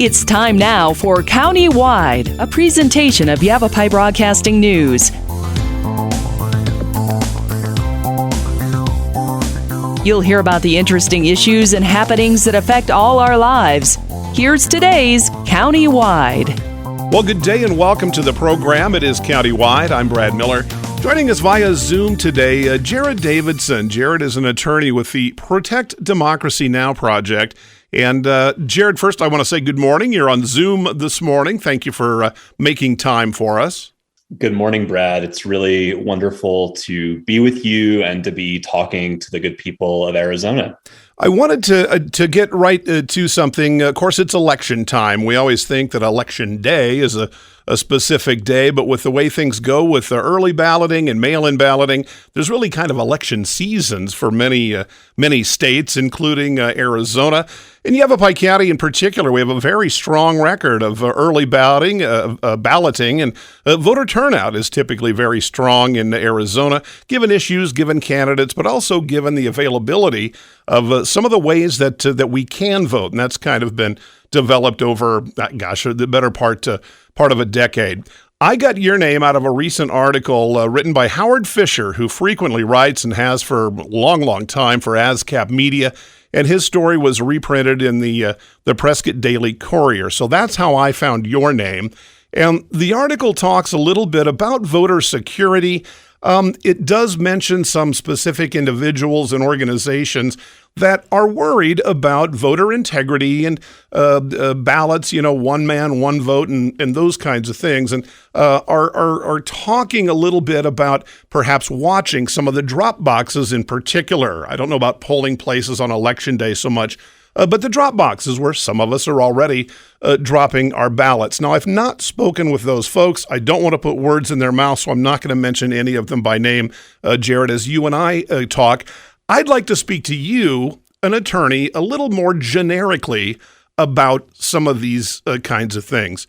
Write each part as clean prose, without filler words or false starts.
It's time now for County-Wide, a presentation of Yavapai Broadcasting News. You'll hear about the interesting issues and happenings that affect all our lives. Here's today's County-Wide. Well, good day and welcome to the program. It is County-Wide. I'm Brad Miller. Joining us via Zoom today, Jared Davidson. Jared is an attorney with the Protect Democracy Now! Project. And Jared, first I want to say good morning. You're on Zoom this morning. Thank you for making time for us. Good morning, Brad. It's really wonderful to be with you and to be talking to the good people of Arizona. I wanted to get right to something. Of course, it's election time. We always think that Election Day is a specific day, but with the way things go with the early balloting and mail-in balloting, there's really kind of election seasons for many states, including Arizona. In Yavapai County in particular, we have a very strong record of early balloting, and voter turnout is typically very strong in Arizona, given issues, given candidates, but also given the availability of some of the ways that we can vote, and that's kind of been developed over, the better part of a decade. I got your name out of a recent article written by Howard Fisher, who frequently writes and has for a long time for ASCAP Media, and his story was reprinted in the Prescott Daily Courier. So that's how I found your name. And the article talks a little bit about voter security. It does mention some specific individuals and organizations that are worried about voter integrity and ballots, one man, one vote, and those kinds of things, and are talking a little bit about perhaps watching some of the drop boxes in particular. I don't know about polling places on Election Day so much, but the drop boxes where some of us are already dropping our ballots. Now, I've not spoken with those folks. I don't want to put words in their mouth, so I'm not going to mention any of them by name. Jared, as you and I talk, I'd like to speak to you, an attorney, a little more generically about some of these kinds of things.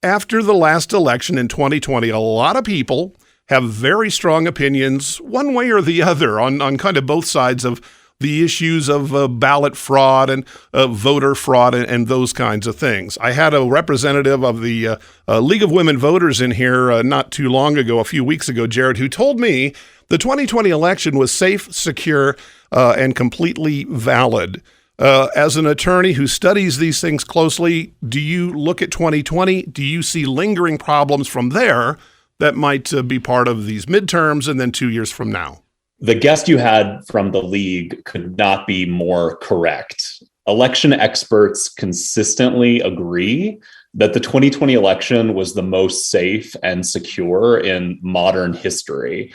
After the last election in 2020, a lot of people have very strong opinions one way or the other on kind of both sides of the issues of ballot fraud and voter fraud and those kinds of things. I had a representative of the League of Women Voters in here not too long ago, a few weeks ago, Jared, who told me the 2020 election was safe, secure, and completely valid. As an attorney who studies these things closely, do you look at 2020? Do you see lingering problems from there that might be part of these midterms and then 2 years from now? The guest you had from the league could not be more correct. Election experts consistently agree that the 2020 election was the most safe and secure in modern history.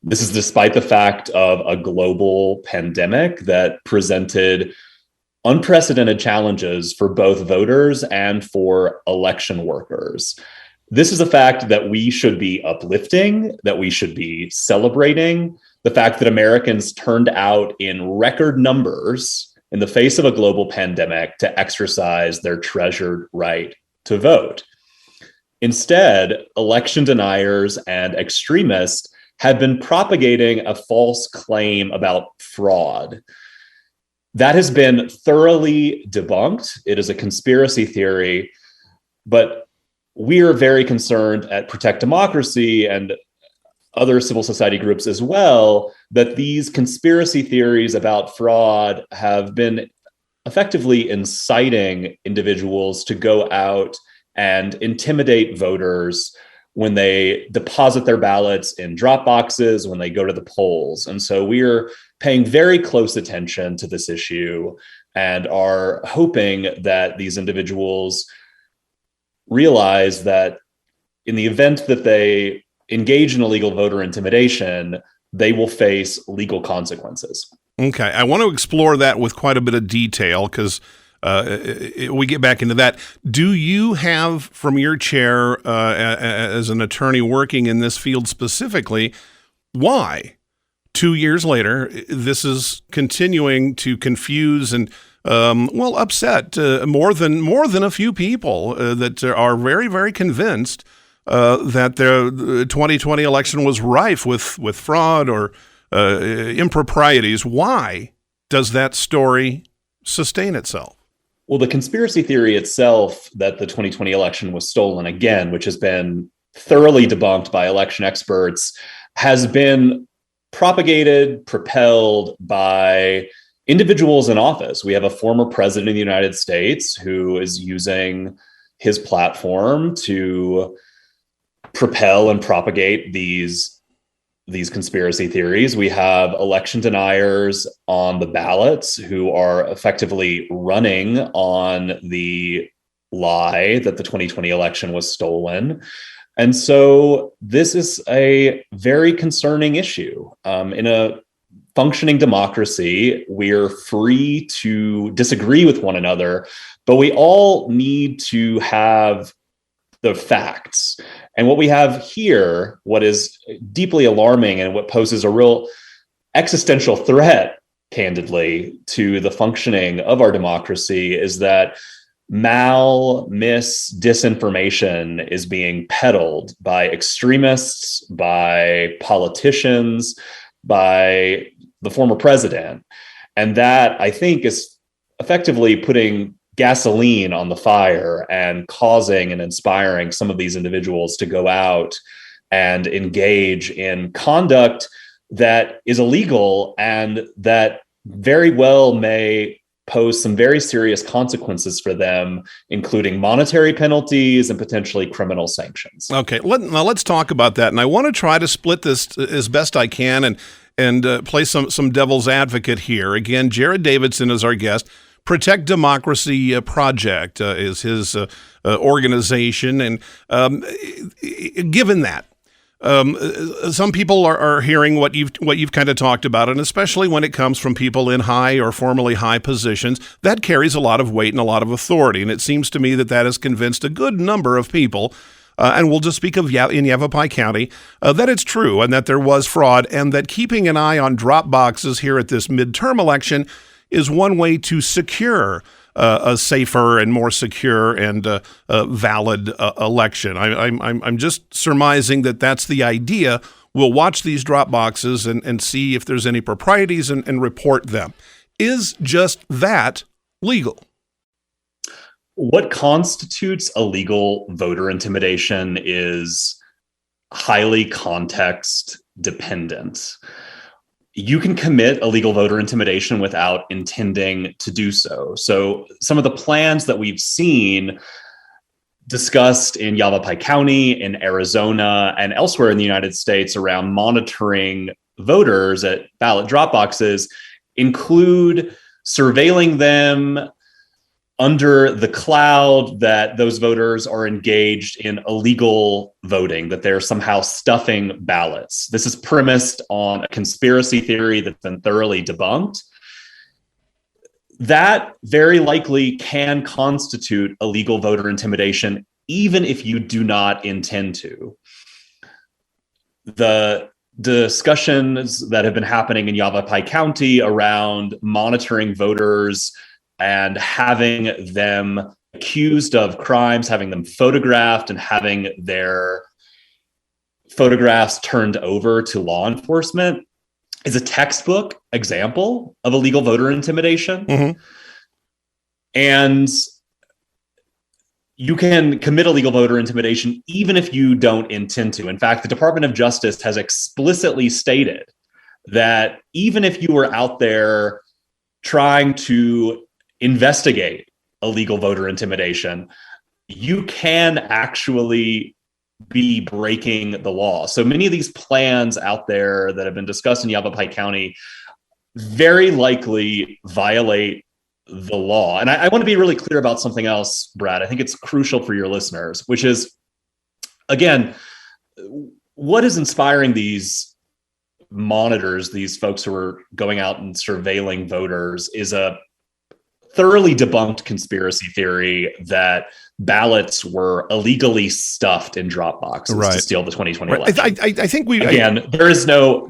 This is despite the fact of a global pandemic that presented unprecedented challenges for both voters and for election workers. This is a fact that we should be uplifting, that we should be celebrating. The fact that Americans turned out in record numbers in the face of a global pandemic to exercise their treasured right to vote. Instead, election deniers and extremists have been propagating a false claim about fraud. That has been thoroughly debunked. It is a conspiracy theory, but we are very concerned at Protect Democracy and other civil society groups as well, that these conspiracy theories about fraud have been effectively inciting individuals to go out and intimidate voters when they deposit their ballots in drop boxes, when they go to the polls. And so we are paying very close attention to this issue and are hoping that these individuals realize that in the event that they engage in illegal voter intimidation, they will face legal consequences. Okay, I want to explore that with quite a bit of detail because we get back into that. Do you have, from your chair as an attorney working in this field specifically, why 2 years later this is continuing to confuse and upset more than a few people that are very, very convinced that the 2020 election was rife with fraud or improprieties? Why does that story sustain itself? Well, the conspiracy theory itself that the 2020 election was stolen, again, which has been thoroughly debunked by election experts, has been propagated, propelled by individuals in office. We have a former president of the United States who is using his platform to propel and propagate these conspiracy theories. We have election deniers on the ballots who are effectively running on the lie that the 2020 election was stolen. And so this is a very concerning issue. In a functioning democracy, we're free to disagree with one another, but we all need to have the facts. And what we have here, what is deeply alarming and what poses a real existential threat, candidly, to the functioning of our democracy is that disinformation is being peddled by extremists, by politicians, by the former president. And that, I think, is effectively putting gasoline on the fire and causing and inspiring some of these individuals to go out and engage in conduct that is illegal and that very well may pose some very serious consequences for them, including monetary penalties and potentially criminal sanctions. Okay, now let's talk about that. And I want to try to split this as best I can and play some devil's advocate here. Again, Jared Davidson is our guest. Protect Democracy Project is his organization. And given that, some people are hearing what you've kind of talked about, and especially when it comes from people in high or formerly high positions, that carries a lot of weight and a lot of authority. And it seems to me that has convinced a good number of people, and we'll just speak of in Yavapai County, that it's true and that there was fraud, and that keeping an eye on drop boxes here at this midterm election is one way to secure a safer and more secure and valid election. I'm just surmising that that's the idea. We'll watch these drop boxes and see if there's any proprieties and report them. Is just that legal? What constitutes illegal voter intimidation is highly context dependent. You can commit illegal voter intimidation without intending to do so. So some of the plans that we've seen discussed in Yavapai County, in Arizona, and elsewhere in the United States around monitoring voters at ballot drop boxes include surveilling them under the cloud that those voters are engaged in illegal voting, that they're somehow stuffing ballots. This is premised on a conspiracy theory that's been thoroughly debunked. That very likely can constitute illegal voter intimidation, even if you do not intend to. The discussions that have been happening in Yavapai County around monitoring voters and having them accused of crimes, having them photographed and having their photographs turned over to law enforcement is a textbook example of illegal voter intimidation. Mm-hmm. And you can commit illegal voter intimidation even if you don't intend to. In fact, the Department of Justice has explicitly stated that even if you were out there trying to investigate illegal voter intimidation, you can actually be breaking the law. So many of these plans out there that have been discussed in Yavapai County very likely violate the law. And I want to be really clear about something else, Brad. I think it's crucial for your listeners, which is, again, what is inspiring these monitors, these folks who are going out and surveilling voters, is a thoroughly debunked conspiracy theory that ballots were illegally stuffed in drop boxes to steal the 2020 election. I think there is no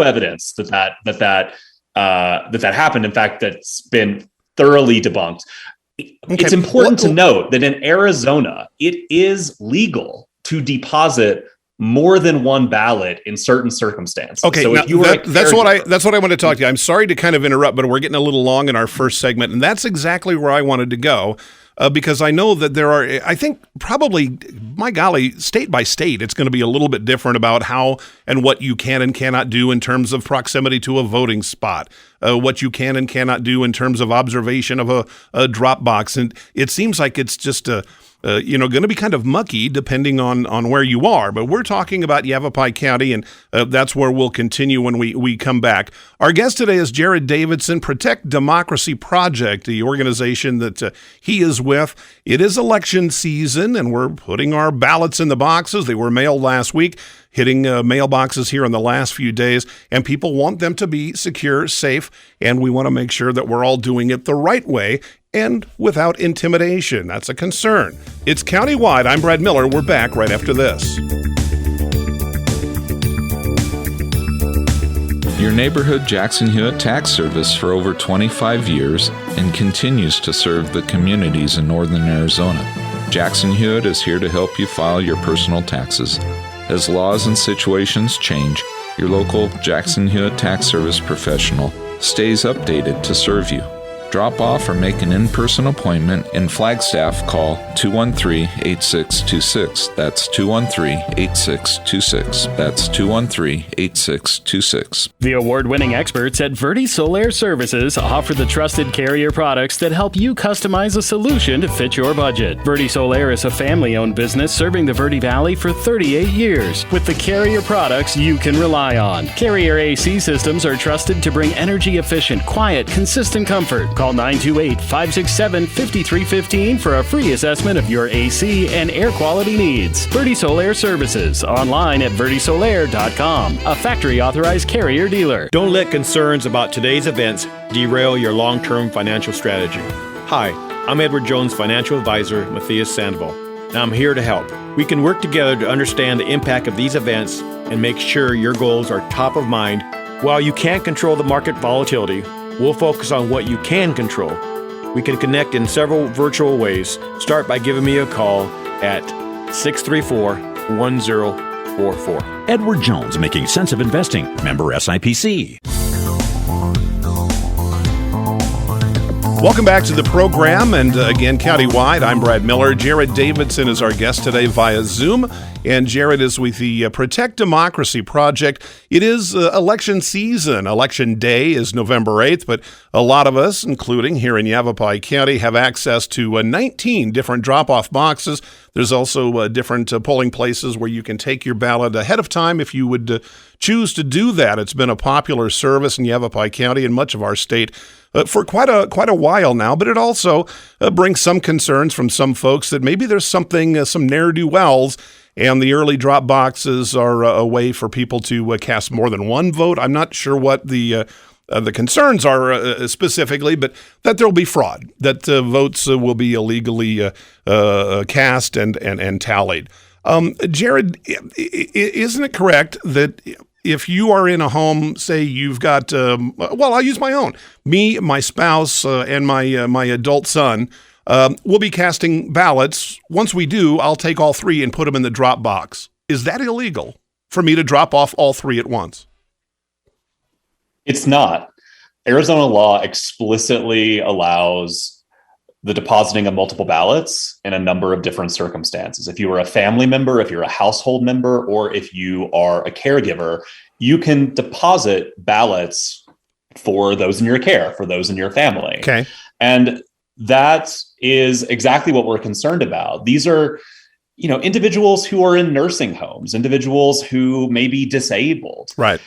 evidence that happened. In fact, that's been thoroughly debunked. Okay. It's important to note that in Arizona, it is legal to deposit more than one ballot in certain circumstances. Okay, so now, if you were that's what I want to talk to you. I'm sorry to kind of interrupt, but we're getting a little long in our first segment, and that's exactly where I wanted to go. Because I know that there are, I think probably, my golly, state by state, it's going to be a little bit different about how and what you can and cannot do in terms of proximity to a voting spot, what you can and cannot do in terms of observation of a drop box. And it seems like it's just going to be kind of mucky depending on where you are. But we're talking about Yavapai County, and that's where we'll continue when we come back. Our guest today is Jared Davidson, Protect Democracy Project, the organization that he is with. It is election season, and we're putting our ballots in the boxes. They were mailed last week, hitting mailboxes here in the last few days, and people want them to be secure, safe, and we want to make sure that we're all doing it the right way and without intimidation. That's a concern. It's Countywide. I'm Brad Miller. We're back right after this. Your neighborhood Jackson Hewitt Tax Service for over 25 years and continues to serve the communities in northern Arizona. Jackson Hewitt is here to help you file your personal taxes. As laws and situations change, your local Jackson Hewitt Tax Service professional stays updated to serve you. Drop off or make an in-person appointment. In Flagstaff, call 213-8626. That's 213-8626. That's 213-8626. The award-winning experts at Verde Solar Services offer the trusted Carrier products that help you customize a solution to fit your budget. Verde Solar is a family-owned business serving the Verde Valley for 38 years. With the Carrier products you can rely on. Carrier AC systems are trusted to bring energy-efficient, quiet, consistent comfort. Call 928-567-5315 for a free assessment of your AC and air quality needs. Verde Solar Services, online at verdesolar.com, a factory-authorized Carrier dealer. Don't let concerns about today's events derail your long-term financial strategy. Hi, I'm Edward Jones Financial Advisor, Matthias Sandoval, and I'm here to help. We can work together to understand the impact of these events and make sure your goals are top of mind. While you can't control the market volatility, we'll focus on what you can control. We can connect in several virtual ways. Start by giving me a call at 634-1044. Edward Jones, making sense of investing. Member SIPC. Welcome back to the program, and again, Countywide, I'm Brad Miller. Jared Davidson is our guest today via Zoom, and Jared is with the Protect Democracy Project. It is election season. Election day is November 8th, but a lot of us, including here in Yavapai County, have access to 19 different drop-off boxes. There's also different polling places where you can take your ballot ahead of time if you would choose to do that. It's been a popular service in Yavapai County and much of our state for quite a while now, but it also brings some concerns from some folks that maybe there's something, some ne'er-do-wells, and the early drop boxes are a way for people to cast more than one vote. I'm not sure what the concerns are specifically, but that there will be fraud, that votes will be illegally cast and tallied. Jared, isn't it correct that if you are in a home, say you've got, I'll use my own, me, my spouse, and my adult son, we'll be casting ballots. Once we do, I'll take all three and put them in the drop box. Is that illegal for me to drop off all three at once? It's not. Arizona law explicitly allows the depositing of multiple ballots in a number of different circumstances. If you are a family member, if you're a household member, or if you are a caregiver, you can deposit ballots for those in your care, for those in your family. Okay. And that is exactly what we're concerned about. These are, individuals who are in nursing homes, individuals who may be disabled. Right.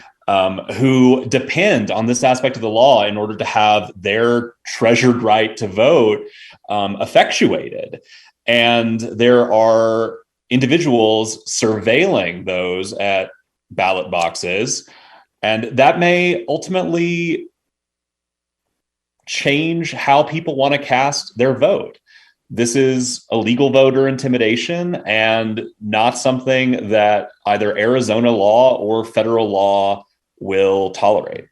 Who depend on this aspect of the law in order to have their treasured right to vote effectuated. And there are individuals surveilling those at ballot boxes, and that may ultimately change how people want to cast their vote. This is illegal voter intimidation and not something that either Arizona law or federal law will tolerate.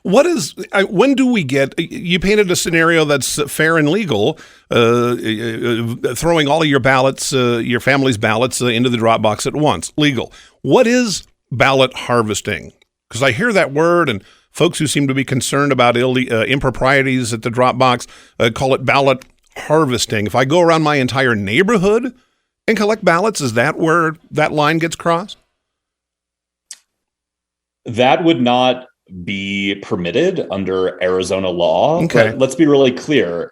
When do we get, you painted a scenario that's fair and legal, throwing all of your ballots, your family's ballots into the drop box at once, legal. What is ballot harvesting? Because I hear that word, and folks who seem to be concerned about improprieties at the drop box call it ballot harvesting. If I go around my entire neighborhood and collect ballots, is that where that line gets crossed? That would not be permitted under Arizona law. Okay. But let's be really clear.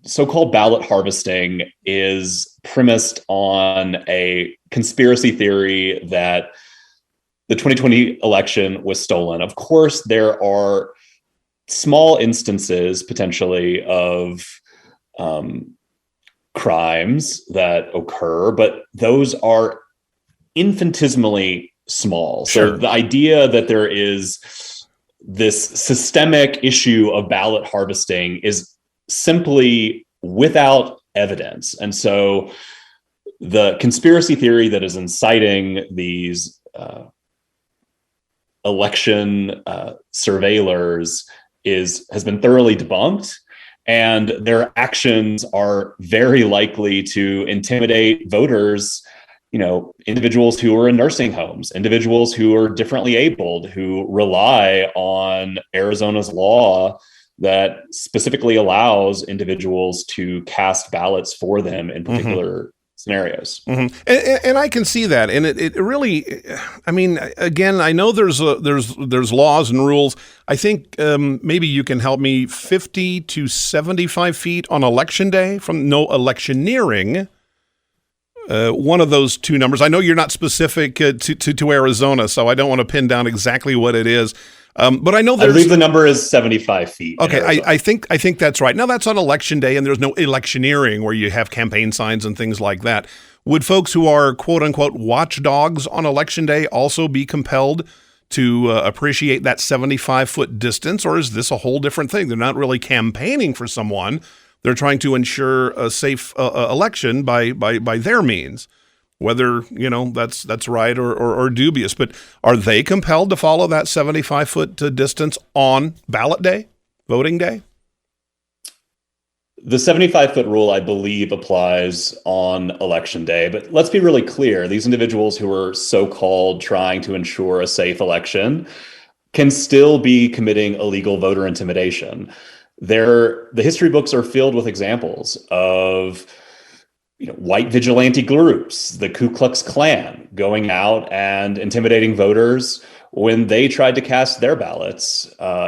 So-called ballot harvesting is premised on a conspiracy theory that the 2020 election was stolen. Of course, there are small instances potentially of crimes that occur, but those are infinitesimally small. Sure. So the idea that there is this systemic issue of ballot harvesting is simply without evidence. And so the conspiracy theory that is inciting these election surveillors has been thoroughly debunked, and their actions are very likely to intimidate voters, individuals who are in nursing homes, individuals who are differently abled, who rely on Arizona's law that specifically allows individuals to cast ballots for them in particular scenarios. Mm-hmm. And I can see that. And it really, I mean, again, I know there's laws and rules. I think maybe you can help me, 50 to 75 feet on election day from no electioneering. One of those two numbers. I know you're not specific to Arizona, so I don't want to pin down exactly what it is. But I know I believe the number is 75 feet. Okay, I think that's right. Now that's on election day, and there's no electioneering where you have campaign signs and things like that. Would folks who are quote unquote watchdogs on election day also be compelled to appreciate that 75-foot distance, or is this a whole different thing? They're not really campaigning for someone. They're trying to ensure a safe election by their means, whether that's right or dubious. But are they compelled to follow that 75-foot distance on ballot day, voting day? The 75-foot rule, I believe, applies on election day. But let's be really clear: these individuals who are so-called trying to ensure a safe election can still be committing illegal voter intimidation. The history books are filled with examples of white vigilante groups, the Ku Klux Klan, going out and intimidating voters when they tried to cast their ballots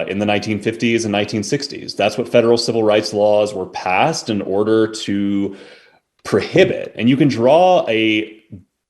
in the 1950s and 1960s. That's what federal civil rights laws were passed in order to prohibit. And you can draw a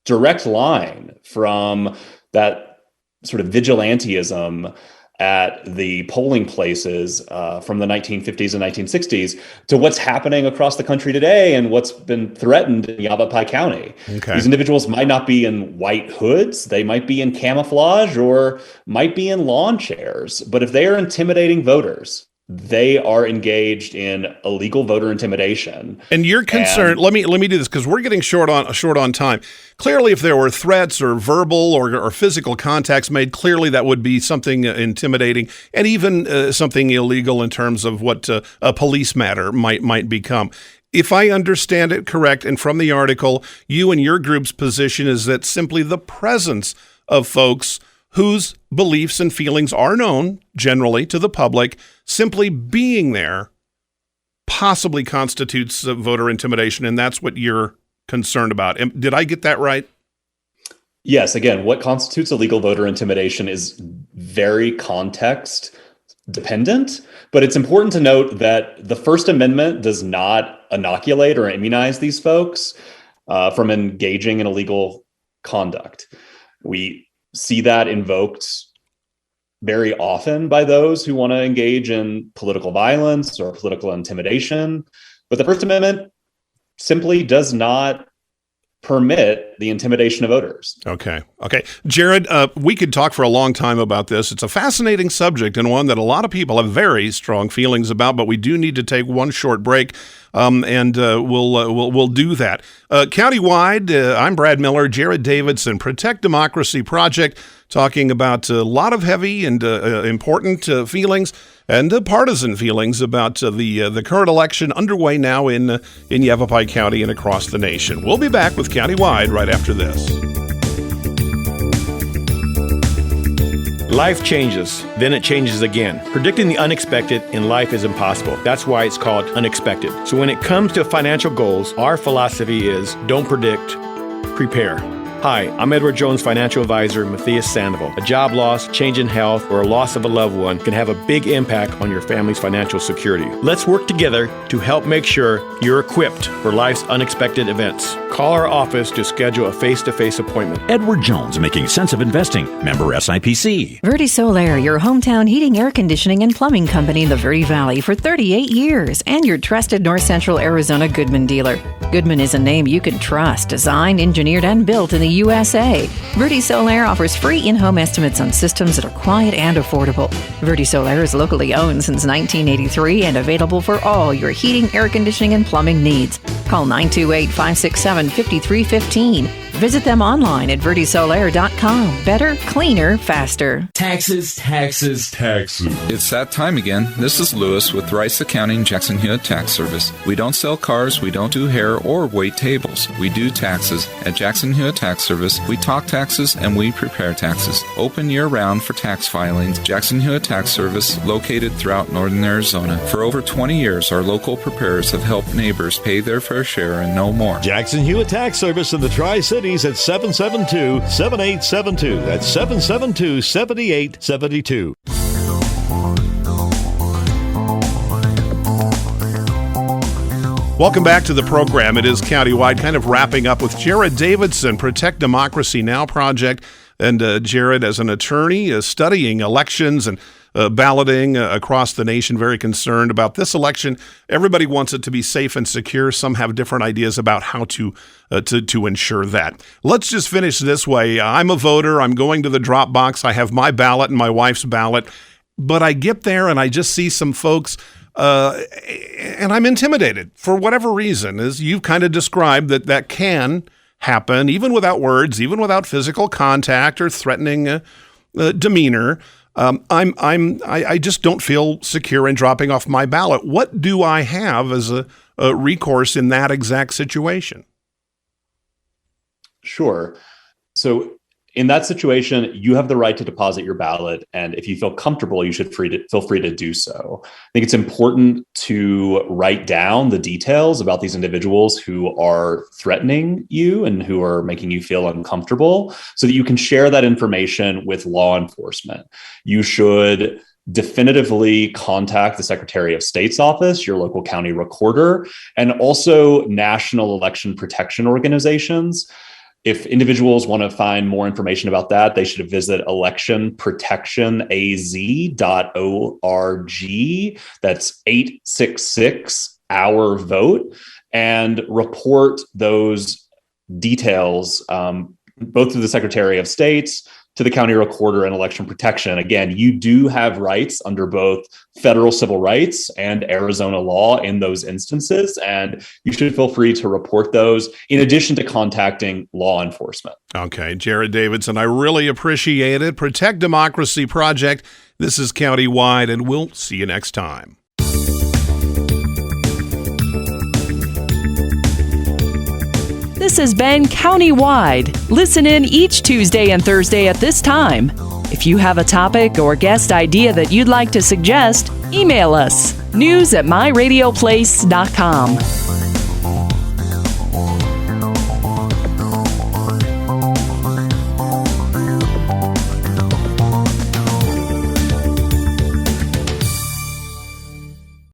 direct line from that sort of vigilantism at the polling places from the 1950s and 1960s to what's happening across the country today and what's been threatened in Yavapai County. Okay. These individuals might not be in white hoods, they might be in camouflage or might be in lawn chairs, but if they are intimidating voters, they are engaged in illegal voter intimidation. And you're concerned. Let me do this because we're getting short on time. Clearly, if there were threats or verbal or physical contacts made, clearly that would be something intimidating and even something illegal in terms of what a police matter might become. If I understand it correct, and from the article, you and your group's position is that simply the presence of folks whose beliefs and feelings are known generally to the public, simply being there possibly constitutes voter intimidation, and that's what you're concerned about. Did I get that right? Yes. Again, what constitutes illegal voter intimidation is very context dependent, but it's important to note that the First Amendment does not inoculate or immunize these folks from engaging in illegal conduct. We see that invoked very often by those who want to engage in political violence or political intimidation. But the First Amendment simply does not permit the intimidation of voters. Okay. Jared, we could talk for a long time about this. It's a fascinating subject and one that a lot of people have very strong feelings about, but we do need to take one short break, and we'll do that. Countywide, I'm Brad Miller, Jared Davidson, Protect Democracy Project, talking about a lot of heavy and important feelings and partisan feelings about the current election underway now in Yavapai County and across the nation. We'll be back with Countywide right after this. Life changes, then it changes again. Predicting the unexpected in life is impossible. That's why it's called unexpected. So when it comes to financial goals, our philosophy is don't predict, prepare. Hi, I'm Edward Jones financial advisor Matthias Sandoval. A job loss, change in health, or a loss of a loved one can have a big impact on your family's financial security. Let's work together to help make sure you're equipped for life's unexpected events. Call our office to schedule a face-to-face appointment. Edward Jones, making sense of investing. Member SIPC. Verde Solaire, your hometown heating, air conditioning, and plumbing company in the Verde Valley for 38 years, and your trusted North Central Arizona Goodman dealer. Goodman is a name you can trust, designed, engineered, and built in the USA. Verde Solaire offers free in-home estimates on systems that are quiet and affordable. Verde Solaire is locally owned since 1983 and available for all your heating, air conditioning, and plumbing needs. Call 928-567-5315. Visit them online at verdesolaire.com. Better, cleaner, faster. Taxes. It's that time again. This is Lewis with Rice Accounting Jackson Hewitt Tax Service. We don't sell cars, we don't do hair or wait tables. We do taxes. At Jackson Hewitt Tax Service, we talk taxes and we prepare taxes. Open year-round for tax filings. Jackson Hewitt Tax Service, located throughout northern Arizona. For over 20 years, our local preparers have helped neighbors pay their fair share and no more. Jackson Hewitt Tax Service in the Tri-Cities at 772-7872. That's 772-7872. Welcome back to the program. It is Countywide, kind of wrapping up with Jared Davidson, Protect Democracy Now! Project. And Jared, as an attorney, studying elections and balloting across the nation, very concerned about this election. Everybody wants it to be safe and secure. Some have different ideas about how to ensure that. Let's just finish this way. I'm a voter. I'm going to the drop box. I have my ballot and my wife's ballot. But I get there and I just see some folks and I'm intimidated for whatever reason, as you've kind of described that can happen, even without words, even without physical contact or threatening demeanor. I just don't feel secure in dropping off my ballot. What do I have as a recourse in that exact situation? Sure. So in that situation, you have the right to deposit your ballot. And if you feel comfortable, you should feel free to do so. I think it's important to write down the details about these individuals who are threatening you and who are making you feel uncomfortable so that you can share that information with law enforcement. You should definitively contact the Secretary of State's office, your local county recorder, and also national election protection organizations. If individuals want to find more information about that, they should visit electionprotectionaz.org. That's 866-OUR-VOTE, and report those details both to the Secretary of State, to the county recorder, and election protection. Again, you do have rights under both federal civil rights and Arizona law in those instances, and you should feel free to report those in addition to contacting law enforcement. Okay, Jared Davidson, I really appreciate it. Protect Democracy Project. This is Countywide, and we'll see you next time. This has been Countywide. Listen in each Tuesday and Thursday at this time. If you have a topic or guest idea that you'd like to suggest, email us, news@myradioplace.com.